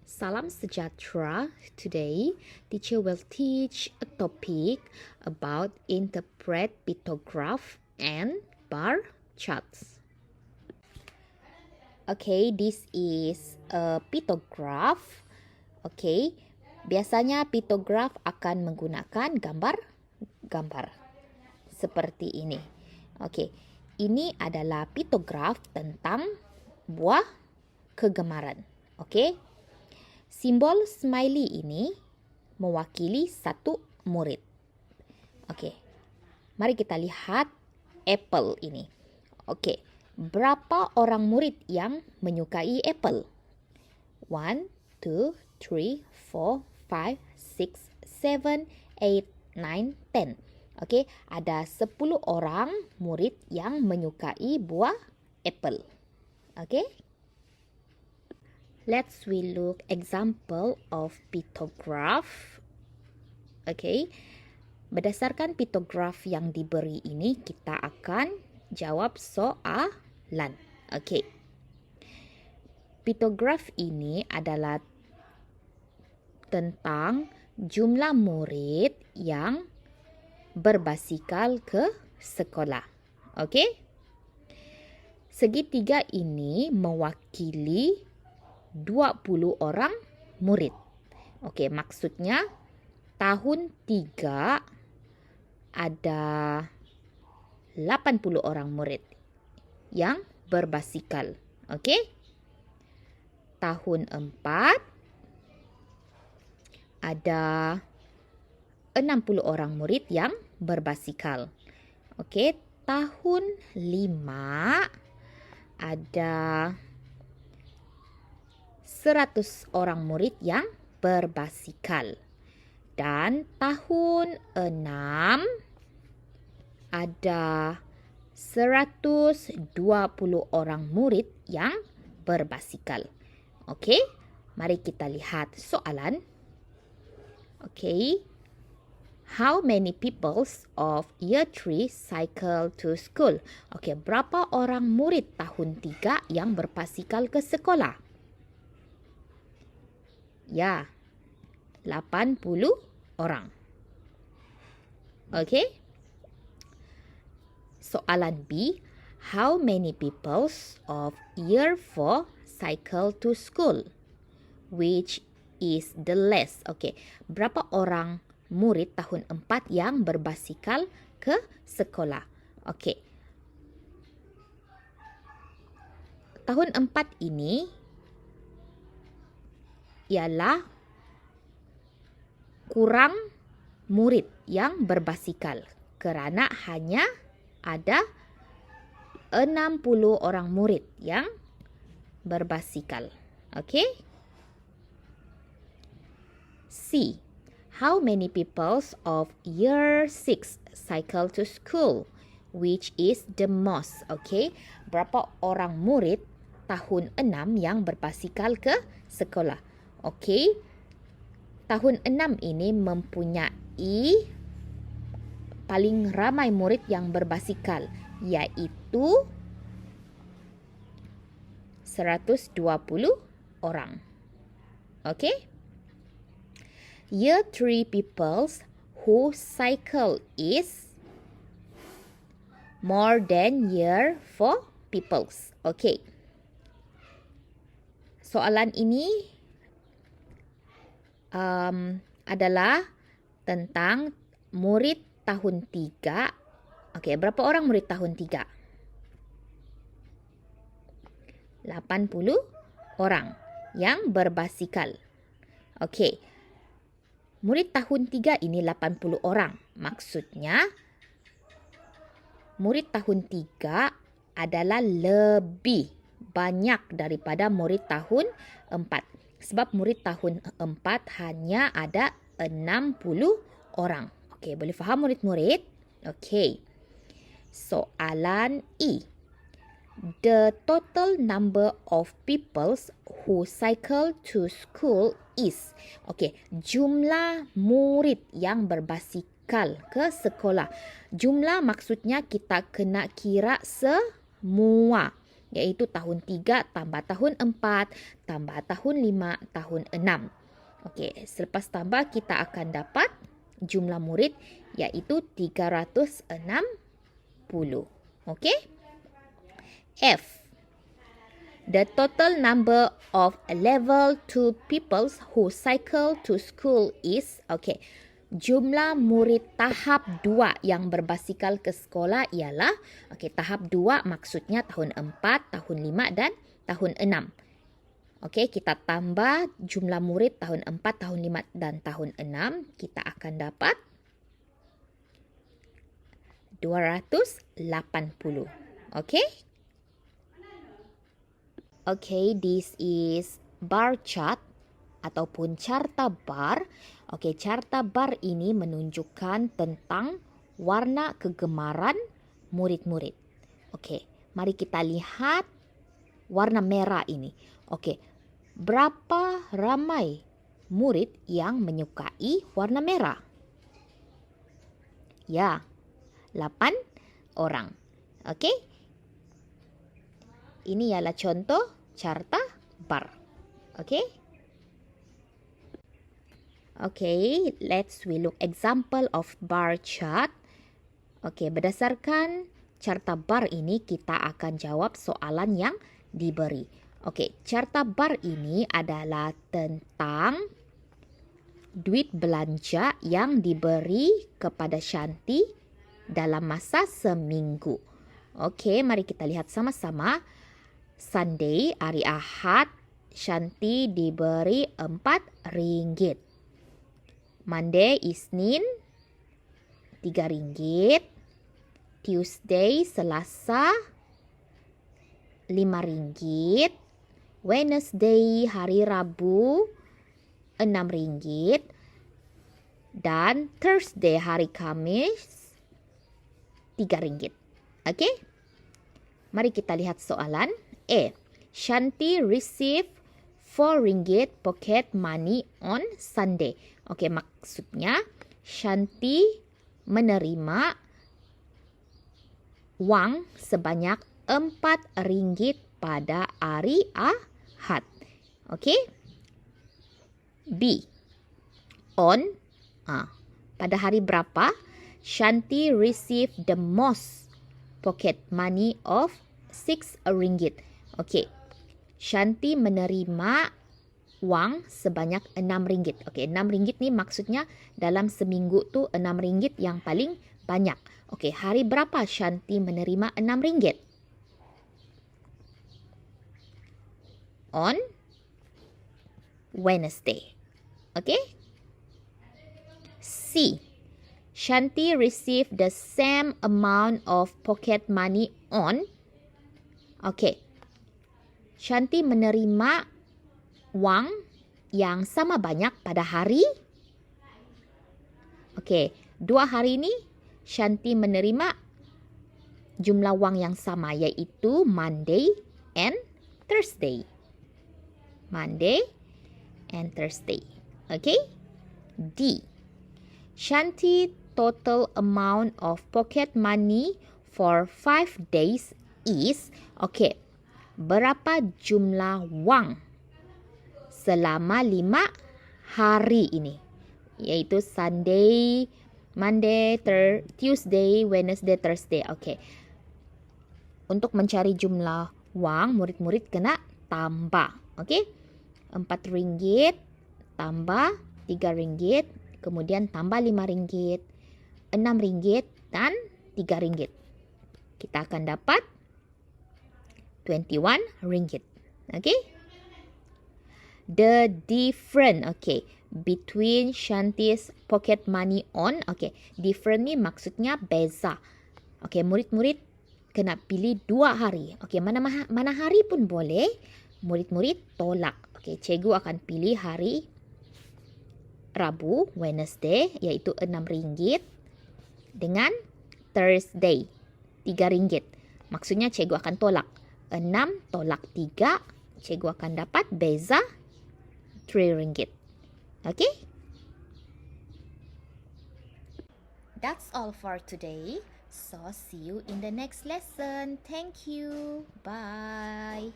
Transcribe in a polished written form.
Salam sejahtera. Today, teacher will teach a topic about interpret pictograph and bar charts. Okay, this is a pictograph. Okay, biasanya pictograph akan menggunakan gambar seperti ini. Okay, ini adalah pictograph tentang buah kegemaran. Okay. Simbol smiley ini mewakili satu murid. Okey. Mari kita lihat apple ini. Okey. Berapa orang murid yang menyukai apple? 1, 2, 3, 4, 5, 6, 7, 8, 9, 10. Okey, ada 10 orang murid yang menyukai buah apple. Okey? Let's we look example of pictograph. Okay. Berdasarkan pictograph yang diberi ini, kita akan jawab soalan. Okay. Pictograph ini adalah tentang jumlah murid yang berbasikal ke sekolah. Okay. Segitiga ini mewakili 20 orang murid. Okey, maksudnya tahun 3 ada 80 orang murid yang berbasikal. Okey? Tahun 4 ada 60 orang murid yang berbasikal. Okey, tahun 5 ada 100 orang murid yang berbasikal. Dan tahun 6 ada 120 orang murid yang berbasikal. Okey, mari kita lihat soalan. Okey. How many people of year 3 cycle to school? Okey, berapa orang murid tahun 3 yang berbasikal ke sekolah? Ya, 80 orang. Okey. Soalan B. How many people of year 4 cycle to school? Which is the less? Okey. Berapa orang murid tahun 4 yang berbasikal ke sekolah? Okey. Tahun 4 ini ialah kurang murid yang berbasikal kerana hanya ada 60 orang murid yang berbasikal. Okey? C. How many people of year 6 cycle to school? Which is the most? Okey? Berapa orang murid tahun 6 yang berbasikal ke sekolah? Okey, tahun 6 ini mempunyai paling ramai murid yang berbasikal, iaitu 120 orang. Okey? Year 3 people who cycle is more than year 4 people. Okey. Soalan ini adalah tentang murid tahun 3. Okey, berapa orang murid tahun 3? 80 orang yang berbasikal. Okey. Murid tahun 3 ini 80 orang. Maksudnya murid tahun 3 adalah lebih banyak daripada murid tahun 4. Sebab murid tahun 4 hanya ada 60 orang. Okey, boleh faham murid-murid? Okey. Soalan E. The total number of people who cycle to school is. Okey, jumlah murid yang berbasikal ke sekolah. Jumlah maksudnya kita kena kira semua. iaitu tahun 3 tambah tahun 4 tambah tahun 5 tahun 6. Okey, selepas tambah kita akan dapat jumlah murid iaitu 360. Okey? F. The total number of level 2 people who cycle to school is, okay, jumlah murid tahap 2 yang berbasikal ke sekolah ialah, okay, tahap 2 maksudnya tahun 4, tahun 5 dan tahun 6. Okey, kita tambah jumlah murid tahun 4, tahun 5 dan tahun 6, kita akan dapat 280. Okey? Okay, this is bar chart ataupun carta bar. Okay, carta bar ini menunjukkan tentang warna kegemaran murid-murid. Okay, mari kita lihat warna merah ini. Okay, berapa ramai murid yang menyukai warna merah? Ya, 8 orang. Okay? Ini ialah contoh carta bar. Okay? Okay, let's we look example of bar chart. Okay, berdasarkan carta bar ini kita akan jawab soalan yang diberi. Okay, carta bar ini adalah tentang duit belanja yang diberi kepada Shanti dalam masa seminggu. Okay, mari kita lihat sama-sama. Sunday, hari Ahad, Shanti diberi RM4. Monday, Isnin, RM3. Tuesday, Selasa, RM5. Wednesday, hari Rabu, RM6. Dan Thursday, hari Khamis, RM3. Okay? Mari kita lihat soalan. A. Shanti received RM4 pocket money on Sunday. Okay, maksudnya Shanti menerima wang sebanyak RM4 pada hari Ahad. Okay? B. On. Pada hari berapa Shanti received the most pocket money of RM6? Okay. Shanti menerima wang sebanyak RM6. Okay, RM6 ni maksudnya dalam seminggu tu RM6 yang paling banyak. Okay, hari berapa Shanti menerima RM6? On Wednesday. Okay? C. Shanti received the same amount of pocket money on. Okay. Shanti menerima wang yang sama banyak pada hari. Okay. 2 hari ini Shanti menerima jumlah wang yang sama iaitu Monday and Thursday. Monday and Thursday. Okay? D. Shanti total amount of pocket money for 5 days is, okay, berapa jumlah wang selama 5 hari ini? Iaitu Sunday, Monday, Tuesday, Wednesday, Thursday. Okay. Untuk mencari jumlah wang, murid-murid kena tambah. Okay? RM4 tambah RM3, kemudian tambah RM5, RM6 dan RM3. Kita akan dapat RM21. Okay? The difference, okay, between Shanti's pocket money on, okay, different ni maksudnya beza. Okay, murid-murid kena pilih 2 hari. Okay, mana hari pun boleh. Murid-murid tolak. Okay, cikgu akan pilih hari Rabu, Wednesday, iaitu RM6 dengan Thursday, RM3. Maksudnya cikgu akan tolak 6 tolak 3, cikgu akan dapat beza RM3. Okay? That's all for today. So see you in the next lesson. Thank you. Bye.